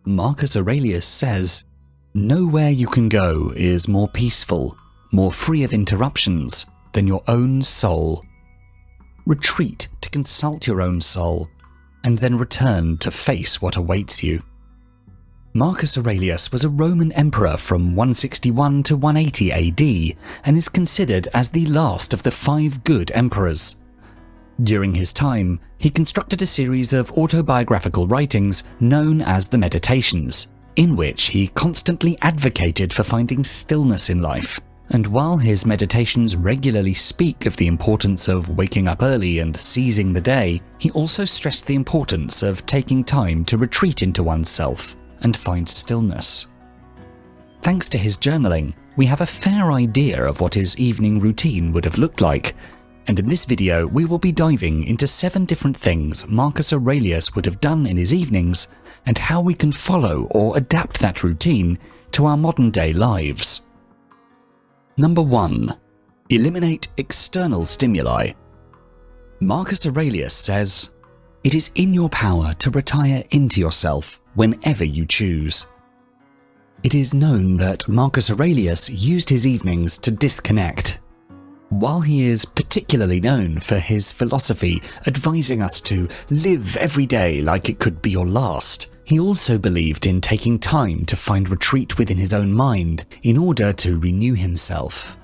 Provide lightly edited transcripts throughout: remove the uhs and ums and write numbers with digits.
Marcus Aurelius says, "Nowhere you can go is more peaceful, more free of interruptions than your own soul. Retreat to consult your own soul, and then return to face what awaits you." Marcus Aurelius was a Roman emperor from 161 to 180 AD and is considered as the last of the 5 good emperors. During his time, he constructed a series of autobiographical writings known as the Meditations, in which he constantly advocated for finding stillness in life. And while his meditations regularly speak of the importance of waking up early and seizing the day, he also stressed the importance of taking time to retreat into oneself and find stillness. Thanks to his journaling, we have a fair idea of what his evening routine would have looked like, and in this video we will be diving into 7 different things Marcus Aurelius would have done in his evenings and how we can follow or adapt that routine to our modern-day lives. Number 1. Eliminate external stimuli. Marcus Aurelius says, "It is in your power to retire into yourself whenever you choose." It is known that Marcus Aurelius used his evenings to disconnect. While he is particularly known for his philosophy advising us to live every day like it could be your last, he also believed in taking time to find retreat within his own mind in order to renew himself.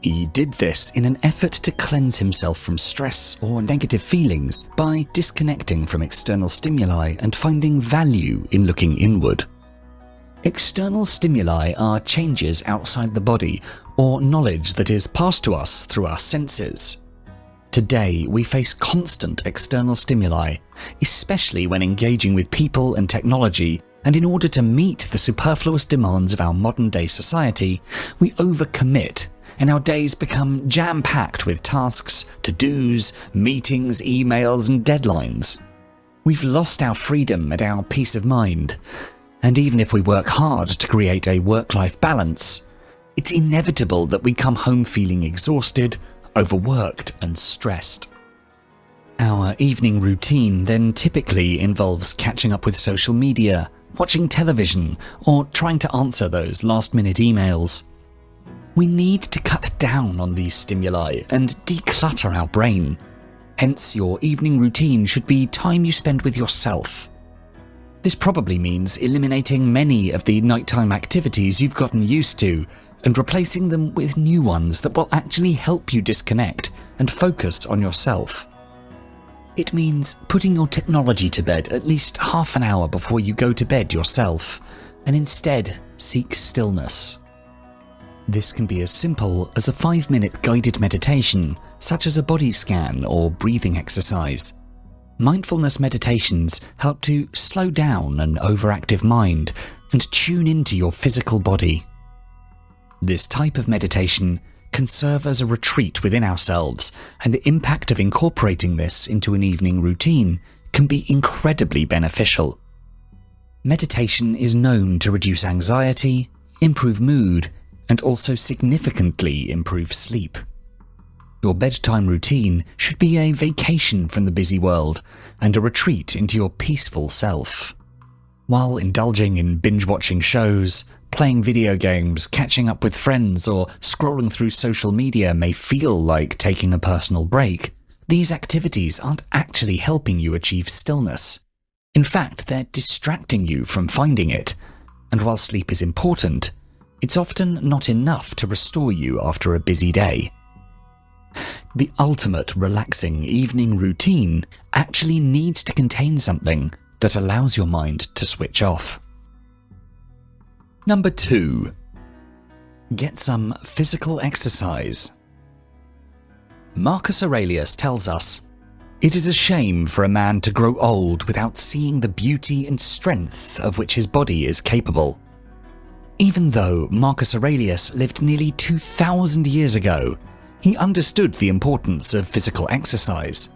He did this in an effort to cleanse himself from stress or negative feelings by disconnecting from external stimuli and finding value in looking inward. External stimuli are changes outside the body or knowledge that is passed to us through our senses. Today, we face constant external stimuli, especially when engaging with people and technology, and in order to meet the superfluous demands of our modern-day society, we overcommit, and our days become jam-packed with tasks, to-dos, meetings, emails, and deadlines. We've lost our freedom and our peace of mind. And even if we work hard to create a work-life balance, it's inevitable that we come home feeling exhausted, overworked, and stressed. Our evening routine then typically involves catching up with social media, watching television, or trying to answer those last-minute emails. We need to cut down on these stimuli and declutter our brain. Hence, your evening routine should be time you spend with yourself. This probably means eliminating many of the nighttime activities you've gotten used to and replacing them with new ones that will actually help you disconnect and focus on yourself. It means putting your technology to bed at least half an hour before you go to bed yourself, and instead seek stillness. This can be as simple as a 5-minute guided meditation, such as a body scan or breathing exercise. Mindfulness meditations help to slow down an overactive mind and tune into your physical body. This type of meditation can serve as a retreat within ourselves, and the impact of incorporating this into an evening routine can be incredibly beneficial. Meditation is known to reduce anxiety, improve mood, and also significantly improve sleep. Your bedtime routine should be a vacation from the busy world and a retreat into your peaceful self. While indulging in binge-watching shows, playing video games, catching up with friends, or scrolling through social media may feel like taking a personal break, these activities aren't actually helping you achieve stillness. In fact, they're distracting you from finding it, and while sleep is important, it's often not enough to restore you after a busy day. The ultimate relaxing evening routine actually needs to contain something that allows your mind to switch off. Number 2. Get some physical exercise. Marcus Aurelius tells us, "It is a shame for a man to grow old without seeing the beauty and strength of which his body is capable." Even though Marcus Aurelius lived nearly 2,000 years ago, he understood the importance of physical exercise.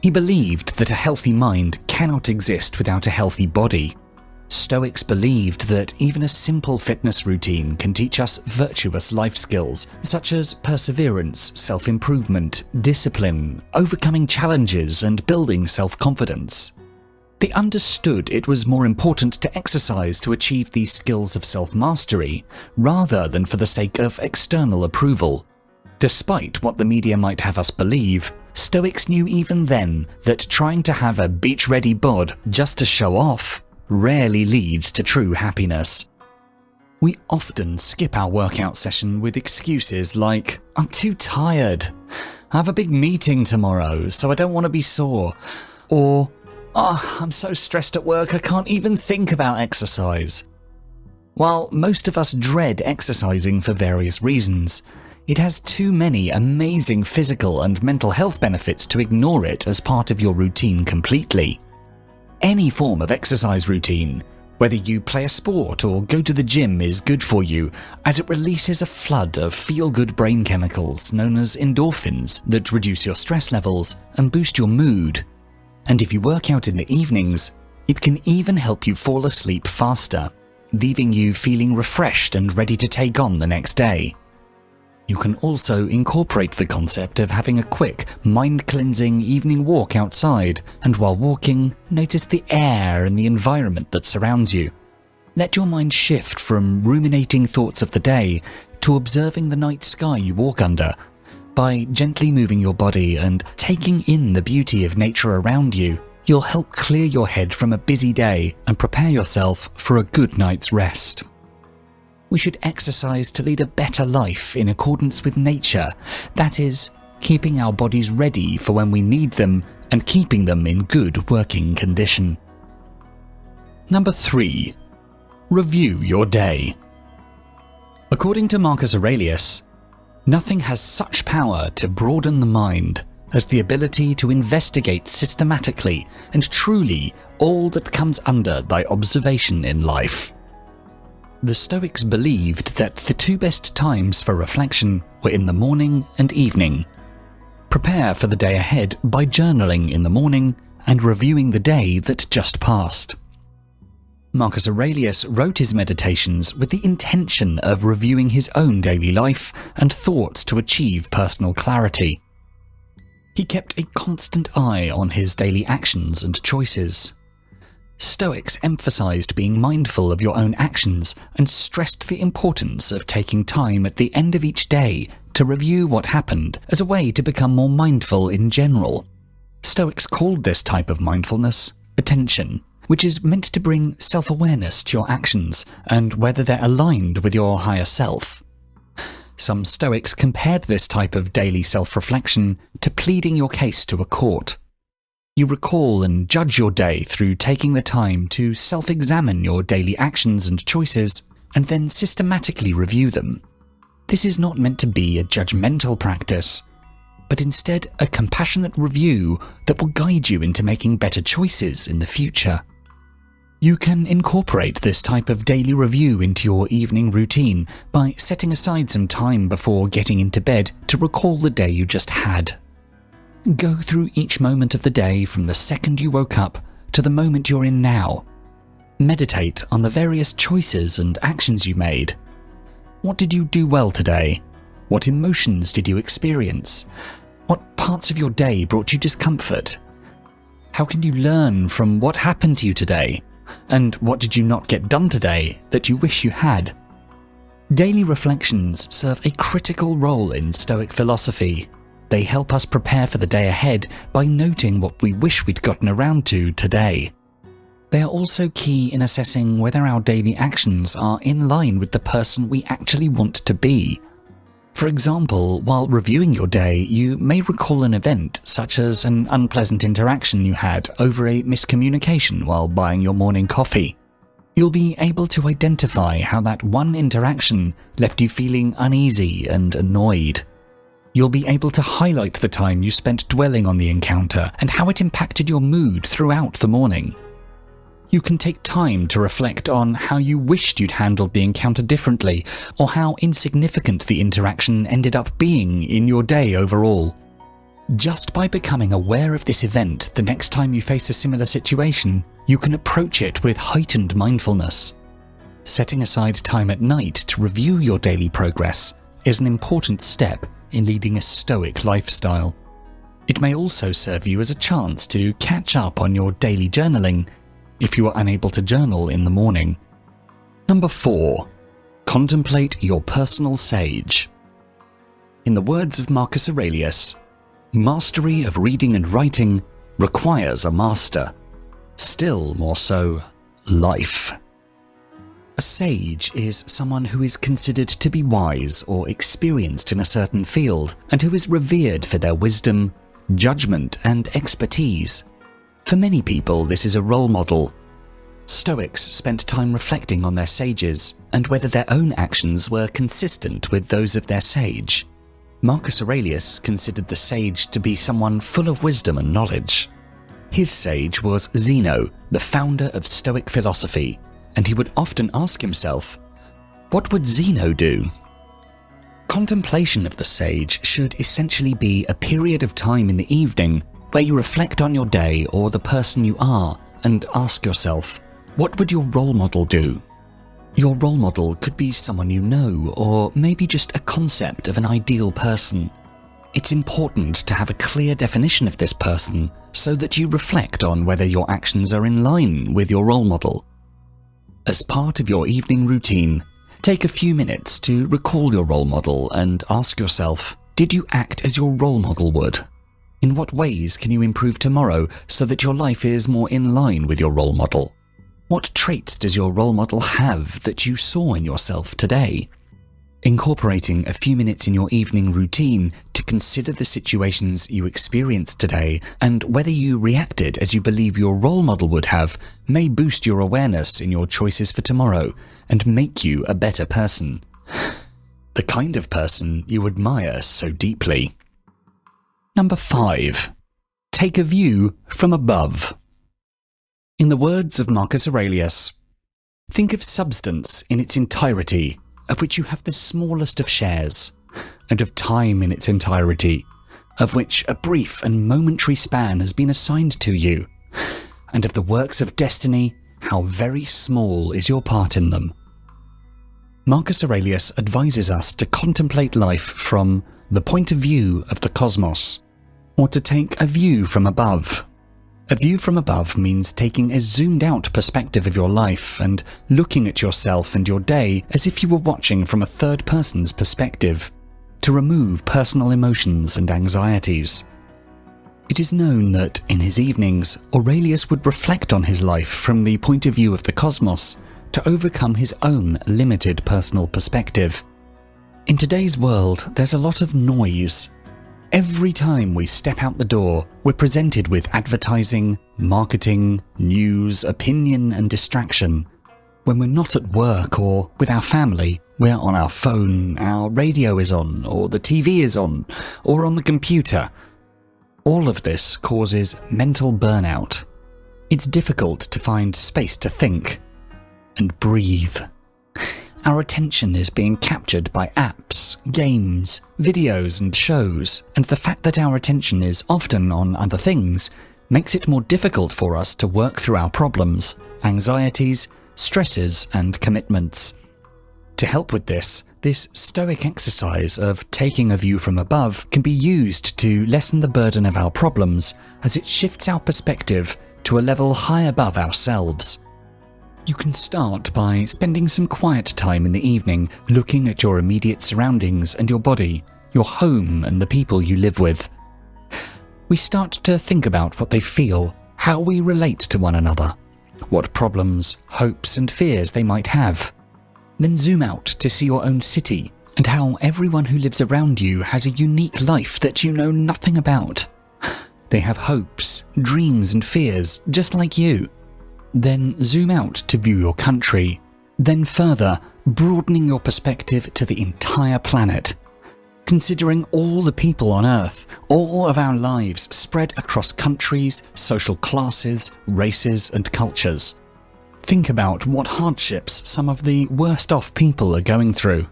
He believed that a healthy mind cannot exist without a healthy body. Stoics believed that even a simple fitness routine can teach us virtuous life skills, such as perseverance, self-improvement, discipline, overcoming challenges, and building self-confidence. They understood it was more important to exercise to achieve these skills of self-mastery, rather than for the sake of external approval. Despite what the media might have us believe, Stoics knew even then that trying to have a beach-ready bod just to show off rarely leads to true happiness. We often skip our workout session with excuses like, "I'm too tired," "I have a big meeting tomorrow, so I don't want to be sore," or "Oh, I'm so stressed at work I can't even think about exercise." While most of us dread exercising for various reasons, it has too many amazing physical and mental health benefits to ignore it as part of your routine completely. Any form of exercise routine, whether you play a sport or go to the gym, is good for you, as it releases a flood of feel-good brain chemicals known as endorphins that reduce your stress levels and boost your mood. And if you work out in the evenings, it can even help you fall asleep faster, leaving you feeling refreshed and ready to take on the next day. You can also incorporate the concept of having a quick, mind-cleansing evening walk outside, and while walking, notice the air and the environment that surrounds you. Let your mind shift from ruminating thoughts of the day to observing the night sky you walk under. By gently moving your body and taking in the beauty of nature around you, you'll help clear your head from a busy day and prepare yourself for a good night's rest. We should exercise to lead a better life in accordance with nature, that is, keeping our bodies ready for when we need them and keeping them in good working condition. Number 3. Review your day. According to Marcus Aurelius, nothing has such power to broaden the mind as the ability to investigate systematically and truly all that comes under thy observation in life. The Stoics believed that the two best times for reflection were in the morning and evening. Prepare for the day ahead by journaling in the morning and reviewing the day that just passed. Marcus Aurelius wrote his meditations with the intention of reviewing his own daily life and thoughts to achieve personal clarity. He kept a constant eye on his daily actions and choices. Stoics emphasized being mindful of your own actions and stressed the importance of taking time at the end of each day to review what happened as a way to become more mindful in general. Stoics called this type of mindfulness attention, which is meant to bring self-awareness to your actions and whether they're aligned with your higher self. Some Stoics compared this type of daily self-reflection to pleading your case to a court. You recall and judge your day through taking the time to self-examine your daily actions and choices and then systematically review them. This is not meant to be a judgmental practice, but instead a compassionate review that will guide you into making better choices in the future. You can incorporate this type of daily review into your evening routine by setting aside some time before getting into bed to recall the day you just had. Go through each moment of the day from the second you woke up to the moment you're in now. Meditate on the various choices and actions you made. What did you do well today? What emotions did you experience? What parts of your day brought you discomfort? How can you learn from what happened to you today? And what did you not get done today that you wish you had? Daily reflections serve a critical role in Stoic philosophy. They help us prepare for the day ahead by noting what we wish we'd gotten around to today. They are also key in assessing whether our daily actions are in line with the person we actually want to be. For example, while reviewing your day, you may recall an event such as an unpleasant interaction you had over a miscommunication while buying your morning coffee. You'll be able to identify how that one interaction left you feeling uneasy and annoyed. You'll be able to highlight the time you spent dwelling on the encounter and how it impacted your mood throughout the morning. You can take time to reflect on how you wished you'd handled the encounter differently, or how insignificant the interaction ended up being in your day overall. Just by becoming aware of this event the next time you face a similar situation, you can approach it with heightened mindfulness. Setting aside time at night to review your daily progress is an important step in leading a Stoic lifestyle. It may also serve you as a chance to catch up on your daily journaling if you are unable to journal in the morning. Number 4. Contemplate your personal sage. In the words of Marcus Aurelius, mastery of reading and writing requires a master. Still more so, life. A sage is someone who is considered to be wise or experienced in a certain field and who is revered for their wisdom, judgment, and expertise. For many people, this is a role model. Stoics spent time reflecting on their sages and whether their own actions were consistent with those of their sage. Marcus Aurelius considered the sage to be someone full of wisdom and knowledge. His sage was Zeno, the founder of Stoic philosophy, and he would often ask himself, what would Zeno do? Contemplation of the sage should essentially be a period of time in the evening where you reflect on your day or the person you are and ask yourself, what would your role model do? Your role model could be someone you know, or maybe just a concept of an ideal person. It's important to have a clear definition of this person so that you reflect on whether your actions are in line with your role model. As part of your evening routine, take a few minutes to recall your role model and ask yourself, did you act as your role model would? In what ways can you improve tomorrow so that your life is more in line with your role model? What traits does your role model have that you saw in yourself today? Incorporating a few minutes in your evening routine to consider the situations you experienced today and whether you reacted as you believe your role model would have may boost your awareness in your choices for tomorrow and make you a better person. The kind of person you admire so deeply. Number 5. Take a view from above. In the words of Marcus Aurelius, think of substance in its entirety, of which you have the smallest of shares, and of time in its entirety, of which a brief and momentary span has been assigned to you, and of the works of destiny, how very small is your part in them. Marcus Aurelius advises us to contemplate life from the point of view of the cosmos, or to take a view from above. A view from above means taking a zoomed-out perspective of your life and looking at yourself and your day as if you were watching from a third person's perspective, to remove personal emotions and anxieties. It is known that, in his evenings, Aurelius would reflect on his life from the point of view of the cosmos to overcome his own limited personal perspective. In today's world, there's a lot of noise. Every time we step out the door, we're presented with advertising, marketing, news, opinion, and distraction. When we're not at work or with our family, we're on our phone, our radio is on, or the TV is on, or on the computer. All of this causes mental burnout. It's difficult to find space to think and breathe. Our attention is being captured by apps, games, videos and shows, and the fact that our attention is often on other things makes it more difficult for us to work through our problems, anxieties, stresses and commitments. To help with this Stoic exercise of taking a view from above can be used to lessen the burden of our problems as it shifts our perspective to a level high above ourselves. You can start by spending some quiet time in the evening looking at your immediate surroundings and your body, your home and the people you live with. We start to think about what they feel, how we relate to one another, what problems, hopes and fears they might have. Then zoom out to see your own city and how everyone who lives around you has a unique life that you know nothing about. They have hopes, dreams and fears just like you. Then zoom out to view your country, then further, broadening your perspective to the entire planet. Considering all the people on Earth, all of our lives spread across countries, social classes, races and cultures. Think about what hardships some of the worst off people are going through.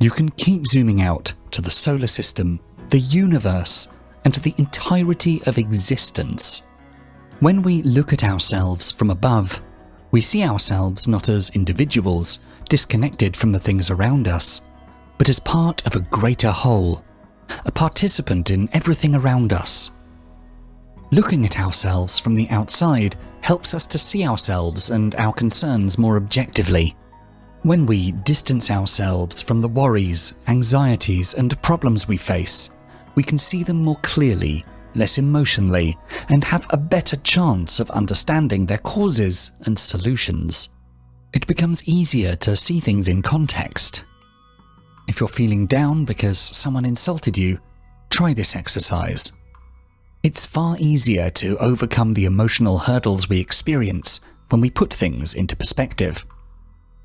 You can keep zooming out to the solar system, the universe, and to the entirety of existence. When we look at ourselves from above, we see ourselves not as individuals, disconnected from the things around us, but as part of a greater whole. a participant in everything around us. Looking at ourselves from the outside helps us to see ourselves and our concerns more objectively. When we distance ourselves from the worries, anxieties, and problems we face, we can see them more clearly, less emotionally, and have a better chance of understanding their causes and solutions. It becomes easier to see things in context. If you're feeling down because someone insulted you, try this exercise. It's far easier to overcome the emotional hurdles we experience when we put things into perspective.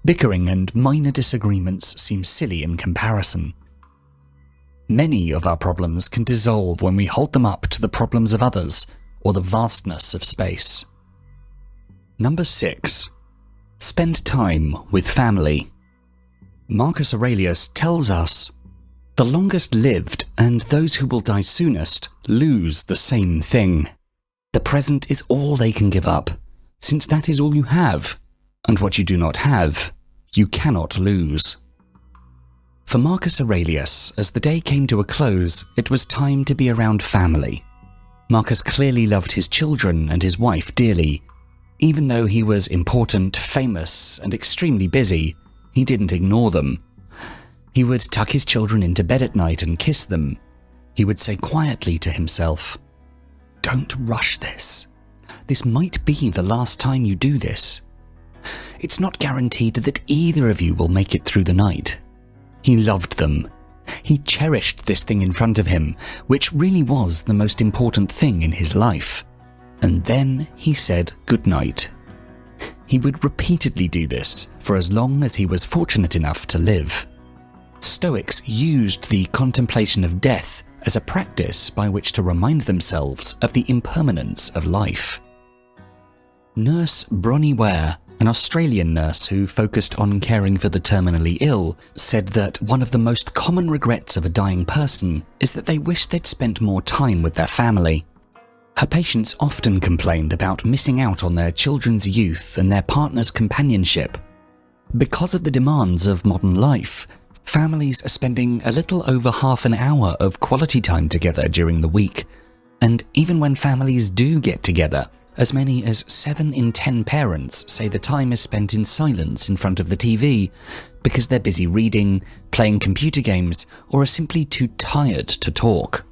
Bickering and minor disagreements seem silly in comparison. Many of our problems can dissolve when we hold them up to the problems of others or the vastness of space. Number 6. Spend time with family. Marcus Aurelius tells us, "The longest lived and those who will die soonest lose the same thing. The present is all they can give up, since that is all you have, and what you do not have, you cannot lose." For Marcus Aurelius, as the day came to a close, it was time to be around family. Marcus clearly loved his children and his wife dearly. Even though he was important, famous, and extremely busy, he didn't ignore them. He would tuck his children into bed at night and kiss them. He would say quietly to himself, "Don't rush this. This might be the last time you do this. It's not guaranteed that either of you will make it through the night." He loved them. He cherished this thing in front of him, which really was the most important thing in his life. And then he said goodnight. He would repeatedly do this for as long as he was fortunate enough to live. Stoics used the contemplation of death as a practice by which to remind themselves of the impermanence of life. Nurse Bronnie Ware, an Australian nurse who focused on caring for the terminally ill, said that one of the most common regrets of a dying person is that they wish they'd spent more time with their family. Her patients often complained about missing out on their children's youth and their partner's companionship. Because of the demands of modern life, families are spending a little over half an hour of quality time together during the week. And even when families do get together, as many as 7 in 10 parents say the time is spent in silence in front of the TV because they're busy reading, playing computer games, or are simply too tired to talk.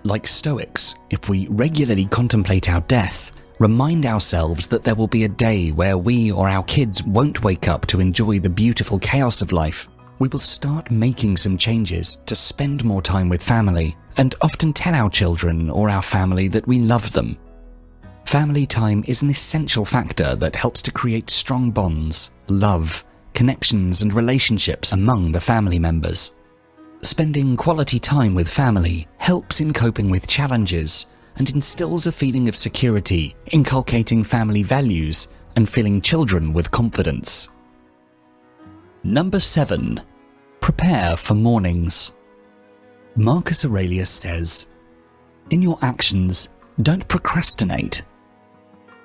Like Stoics, if we regularly contemplate our death, remind ourselves that there will be a day where we or our kids won't wake up to enjoy the beautiful chaos of life, we will start making some changes to spend more time with family and often tell our children or our family that we love them. Family time is an essential factor that helps to create strong bonds, love, connections, and relationships among the family members. Spending quality time with family helps in coping with challenges and instills a feeling of security, inculcating family values and filling children with confidence. Number 7. Prepare for mornings. Marcus Aurelius says, "In your actions, don't procrastinate."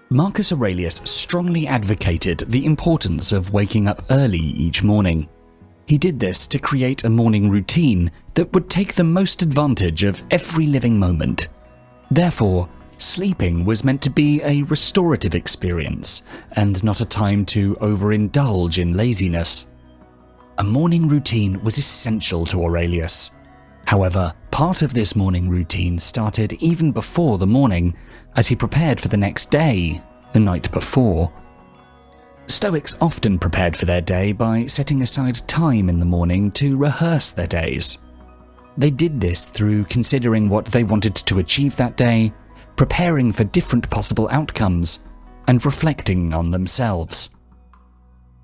Marcus Aurelius strongly advocated the importance of waking up early each morning. He did this to create a morning routine that would take the most advantage of every living moment. Therefore, sleeping was meant to be a restorative experience and not a time to overindulge in laziness. A morning routine was essential to Aurelius. However, part of this morning routine started even before the morning, as he prepared for the next day, the night before. Stoics often prepared for their day by setting aside time in the morning to rehearse their days. They did this through considering what they wanted to achieve that day, preparing for different possible outcomes, and reflecting on themselves.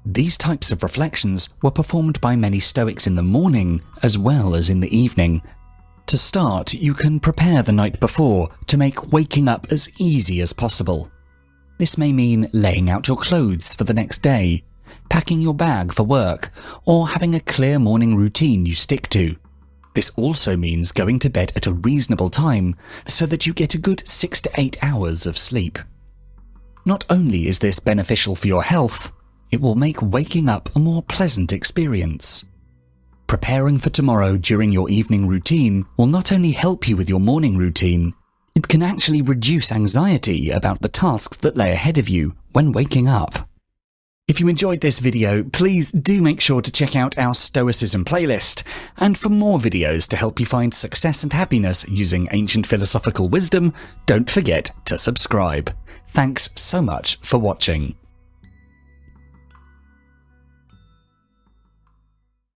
These types of reflections were performed by many Stoics in the morning as well as in the evening. To start, you can prepare the night before to make waking up as easy as possible. This may mean laying out your clothes for the next day, packing your bag for work, or having a clear morning routine you stick to. This also means going to bed at a reasonable time so that you get a good 6 to 8 hours of sleep. Not only is this beneficial for your health, it will make waking up a more pleasant experience. Preparing for tomorrow during your evening routine will not only help you with your morning routine, it can actually reduce anxiety about the tasks that lay ahead of you when waking up. If you enjoyed this video, please do make sure to check out our Stoicism playlist, and for more videos to help you find success and happiness using ancient philosophical wisdom, don't forget to subscribe. Thanks so much for watching.